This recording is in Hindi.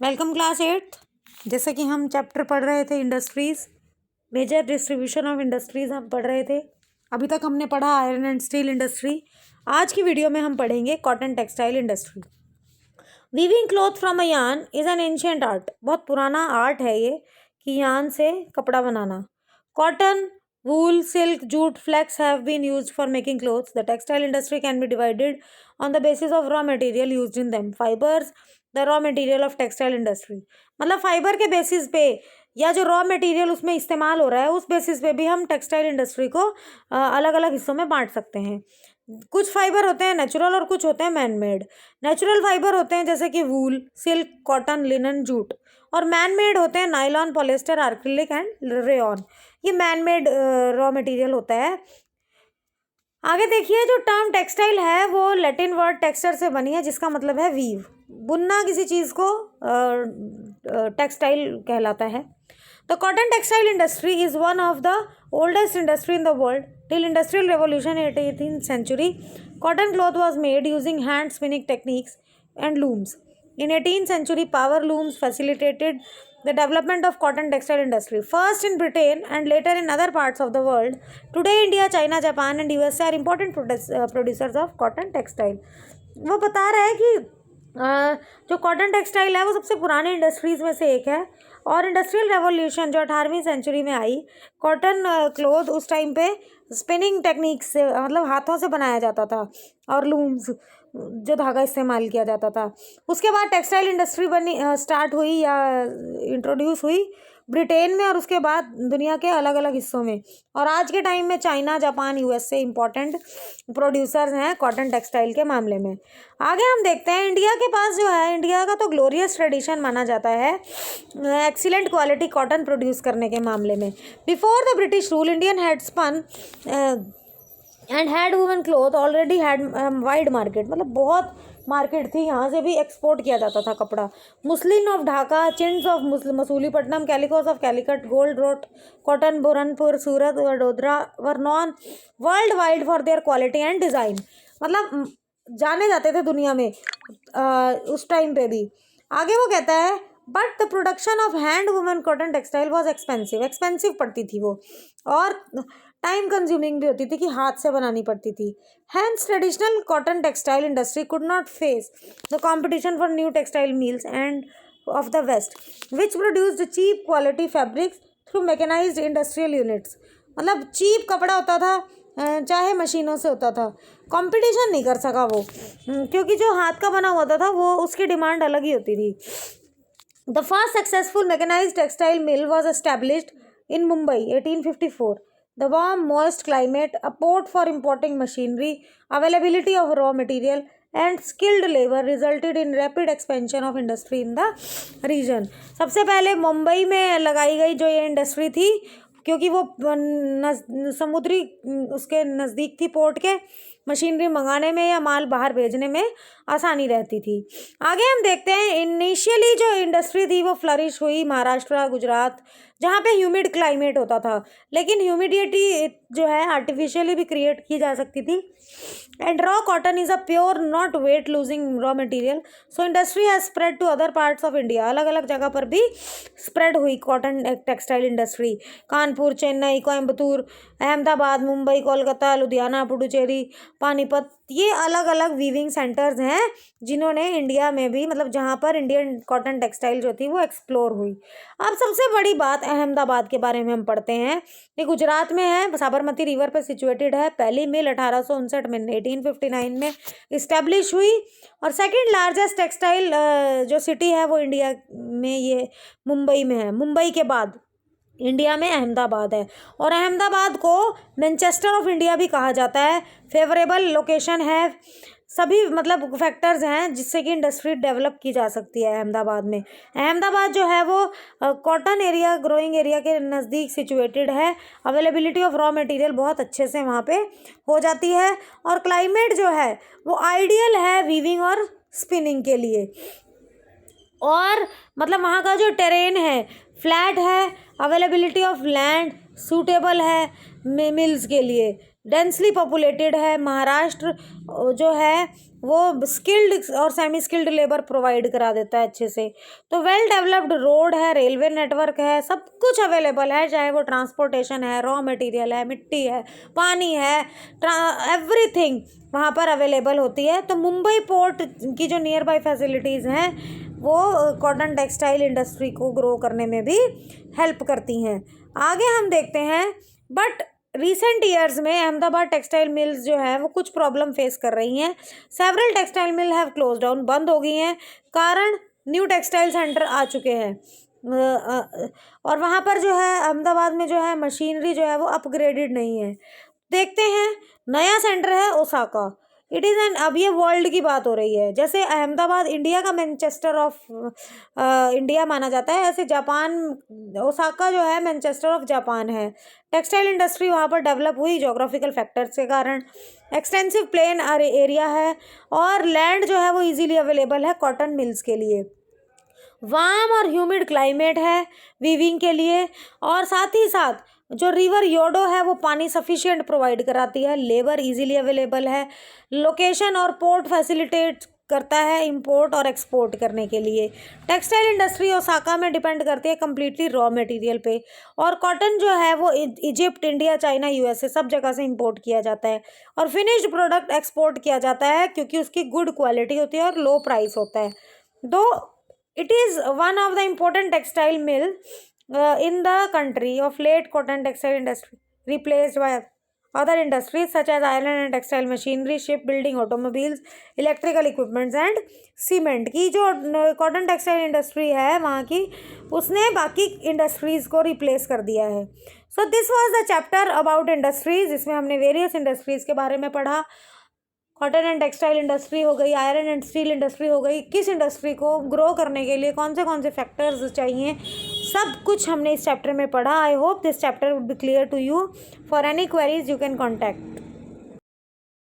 Welcome class 8। जैसे कि हम चैप्टर पढ़ रहे थे industries, major distribution of industries हम पढ़ रहे थे। अभी तक हमने पढ़ा आयरन एंड स्टील इंडस्ट्री। आज की वीडियो में हम पढ़ेंगे cotton textile industry. Weaving cloth from a yarn is an ancient art. बहुत पुराना आर्ट है ये कि यार्न से कपड़ा बनाना। Cotton, wool, silk, jute, flax have been used for making clothes. The textile industry can be divided on the basis of raw material used in them. Fibers, the raw material of textile industry. मतलब फाइबर के बेसिस पे या जो रॉ मटेरियल उसमें इस्तेमाल हो रहा है उस बेसिस पे भी हम टेक्सटाइल इंडस्ट्री को अलग अलग हिस्सों में बांट सकते हैं। कुछ फाइबर होते हैं नेचुरल और कुछ होते हैं मैन मेड। नेचुरल फाइबर होते हैं जैसे कि वूल, सिल्क, कॉटन, लिनन, जूट। और मैन मेड होते हैं नायलॉन, पॉलिएस्टर, आर्क्रिलिक एंड रेयॉन। ये मैन मेड रॉ मटेरियल होता है। आगे देखिए, जो टर्म टेक्सटाइल है वो लैटिन वर्ड टेक्सचर से बनी है जिसका मतलब है वीव। बुनना किसी चीज़ को टेक्सटाइल कहलाता है। The cotton textile industry is one of the oldest industry in the world. Till industrial revolution 18th century, cotton cloth was made using hand spinning techniques and looms. In 18th century, power looms facilitated the development of cotton textile industry, first in Britain and later in other parts of the world. Today, India, China, Japan and USA are important producers of cotton textile. वो बता रहा है कि जो कॉटन टेक्सटाइल है वो सबसे पुराने इंडस्ट्रीज़ में से एक है। और इंडस्ट्रियल रेवोल्यूशन जो 18वीं सेंचुरी में आई, कॉटन क्लोथ उस टाइम पे स्पिनिंग टेक्निक से मतलब हाथों से बनाया जाता था और लूम्स जो धागा इस्तेमाल किया जाता था। उसके बाद टेक्सटाइल इंडस्ट्री बनी स्टार्ट हुई या इंट्रोड्यूस हुई ब्रिटेन में और उसके बाद दुनिया के अलग अलग हिस्सों में। और आज के टाइम में China, Japan, USA important producers हैं कॉटन टेक्सटाइल के मामले में। आगे हम देखते हैं, इंडिया के पास जो है, इंडिया का तो ग्लोरियस ट्रेडिशन माना जाता है एक्सीलेंट क्वालिटी कॉटन प्रोड्यूस करने के मामले में। Before the British rule, Indian had spun and had woven cloth already had wide market. मतलब बहुत मार्केट थी, यहाँ से भी एक्सपोर्ट किया जाता था कपड़ा। Muslin of Dhaka, chintz of Masulipatnam, calicoes of Calicut, gold wrought cotton, Burhanpur, Surat, Vadodara were known worldwide for their quality and design. मतलब जाने जाते थे दुनिया में उस टाइम पे भी। आगे वो कहता है, but the production of hand women cotton textile was expensive पड़ती थी वो, और टाइम कंज्यूमिंग भी होती थी कि हाथ से बनानी पड़ती थी। Hence traditional cotton textile industry could not face the competition for new textile mills and of the west which produced cheap quality fabrics through mechanised industrial units. मतलब चीप कपड़ा होता था, चाहे मशीनों से होता था, कंपटीशन नहीं कर सका वो, क्योंकि जो हाथ का बना होता था वो उसकी डिमांड अलग ही होती थी। The first successful mechanised textile mill was established in Mumbai 1854. The warm, moist climate, a port for importing machinery, availability of raw material and skilled labor resulted in rapid expansion of industry in the region. सबसे पहले मुंबई में लगाई गई जो ये इंडस्ट्री थी, क्योंकि वो समुद्री उसके नज़दीक थी पोर्ट के, मशीनरी मंगाने में या माल बाहर भेजने में आसानी रहती थी। आगे हम देखते हैं, इनिशियली जो इंडस्ट्री थी वो फ्लरिश हुई महाराष्ट्र, गुजरात, जहाँ पे ह्यूमिड क्लाइमेट होता था, लेकिन ह्यूमिडिटी जो है आर्टिफिशियली भी क्रिएट की जा सकती थी। And raw cotton is a pure not weight losing raw material, so industry has spread to other parts of India. अलग अलग जगह पर भी स्प्रेड हुई cotton textile industry. Kanpur, Chennai, Coimbatore, Ahmedabad, Mumbai, Kolkata, Ludhiana, Puducherry, Panipat, ये अलग अलग वीविंग सेंटर्स हैं जिन्होंने इंडिया में भी, मतलब जहाँ पर इंडियन कॉटन टेक्सटाइल जो थी वो एक्सप्लोर हुई। अब सबसे बड़ी बात अहमदाबाद के बारे में हम पढ़ते हैं। ये गुजरात में है, साबरमती रिवर पर सिचुएटेड है। पहली मिल 1859 में 1859 में इस्टेब्लिश हुई, और सेकंड लार्जेस्ट टेक्सटाइल जो सिटी है वो इंडिया में ये मुंबई में है। मुंबई के बाद इंडिया में अहमदाबाद है, और अहमदाबाद को मैनचेस्टर ऑफ इंडिया भी कहा जाता है। फेवरेबल लोकेशन है, सभी मतलब फैक्टर्स हैं जिससे कि इंडस्ट्री डेवलप की जा सकती है अहमदाबाद में। अहमदाबाद जो है वो कॉटन एरिया, ग्रोइंग एरिया के नज़दीक सिचुएटेड है। अवेलेबिलिटी ऑफ रॉ मटेरियल बहुत अच्छे से वहाँ पे हो जाती है, और क्लाइमेट जो है वो आइडियल है वीविंग और स्पिनिंग के लिए। और मतलब वहाँ का जो टेरेन है फ्लैट है, अवेलेबिलिटी ऑफ लैंड सूटेबल है मिल्स के लिए, डेंसली पॉपुलेटेड है। महाराष्ट्र जो है वो स्किल्ड और सेमी स्किल्ड लेबर प्रोवाइड करा देता है अच्छे से। तो वेल डेवलप्ड रोड है, रेलवे नेटवर्क है, सब कुछ अवेलेबल है, चाहे वो ट्रांसपोर्टेशन है, रॉ मटेरियल है, मिट्टी है, पानी है, एवरीथिंग वहाँ पर अवेलेबल होती है। तो मुंबई पोर्ट की जो नियर बाई फैसिलिटीज़ हैं वो कॉटन टेक्सटाइल इंडस्ट्री को ग्रो करने में भी हेल्प करती हैं। आगे हम देखते हैं, बट रिसेंट ईयर्स में अहमदाबाद टेक्सटाइल मिल्स जो है वो कुछ प्रॉब्लम फेस कर रही हैं। Several textile mill have close down, बंद हो गई हैं, कारण न्यू टेक्सटाइल सेंटर आ चुके हैं। और वहाँ पर जो है अहमदाबाद में जो है मशीनरी जो है वो अपग्रेडेड नहीं है। देखते हैं, नया सेंटर है ओसाका, इट इज़ एन, अब ये वर्ल्ड की बात हो रही है। जैसे अहमदाबाद इंडिया का मैनचेस्टर ऑफ इंडिया माना जाता है, ऐसे जापान ओसाका जो है मैनचेस्टर ऑफ जापान है। टेक्सटाइल इंडस्ट्री वहाँ पर डेवलप हुई जोग्राफिकल फैक्टर्स के कारण। एक्सटेंसिव प्लेन एरिया है और लैंड जो है वो इजीली अवेलेबल है कॉटन मिल्स के लिए। वार्म और ह्यूमिड क्लाइमेट है वीविंग के लिए, और साथ ही साथ जो रिवर योडो है वो पानी सफिशिएंट प्रोवाइड कराती है। लेबर इजीली अवेलेबल है। लोकेशन और पोर्ट फैसिलिटेट करता है इंपोर्ट और एक्सपोर्ट करने के लिए। टेक्सटाइल इंडस्ट्री ओसाका में डिपेंड करती है कम्प्लीटली रॉ मटेरियल पे, और कॉटन जो है वो इजिप्ट, इंडिया, चाइना, यूएसए सब जगह से इंपोर्ट किया जाता है, और फिनिश्ड प्रोडक्ट एक्सपोर्ट किया जाता है क्योंकि उसकी गुड क्वालिटी होती है और लो प्राइस होता है। दो it is one of the important textile mill in the country of late. Cotton textile industry replaced by other industries such as iron and textile machinery, shipbuilding, automobiles, electrical equipments and cement। की जो कॉटन टेक्सटाइल इंडस्ट्री है वहाँ की, उसने बाकी इंडस्ट्रीज़ को रिप्लेस कर दिया है। So this was the chapter about industries, जिसमें हमने वेरियस इंडस्ट्रीज़ के बारे में पढ़ा। कॉटन एंड टेक्सटाइल इंडस्ट्री हो गई, आयरन एंड स्टील इंडस्ट्री हो गई, किस इंडस्ट्री को ग्रो करने के लिए कौन से फैक्टर्स चाहिए, सब कुछ हमने इस चैप्टर में पढ़ा। I hope this chapter would be clear to you. For any queries you can contact.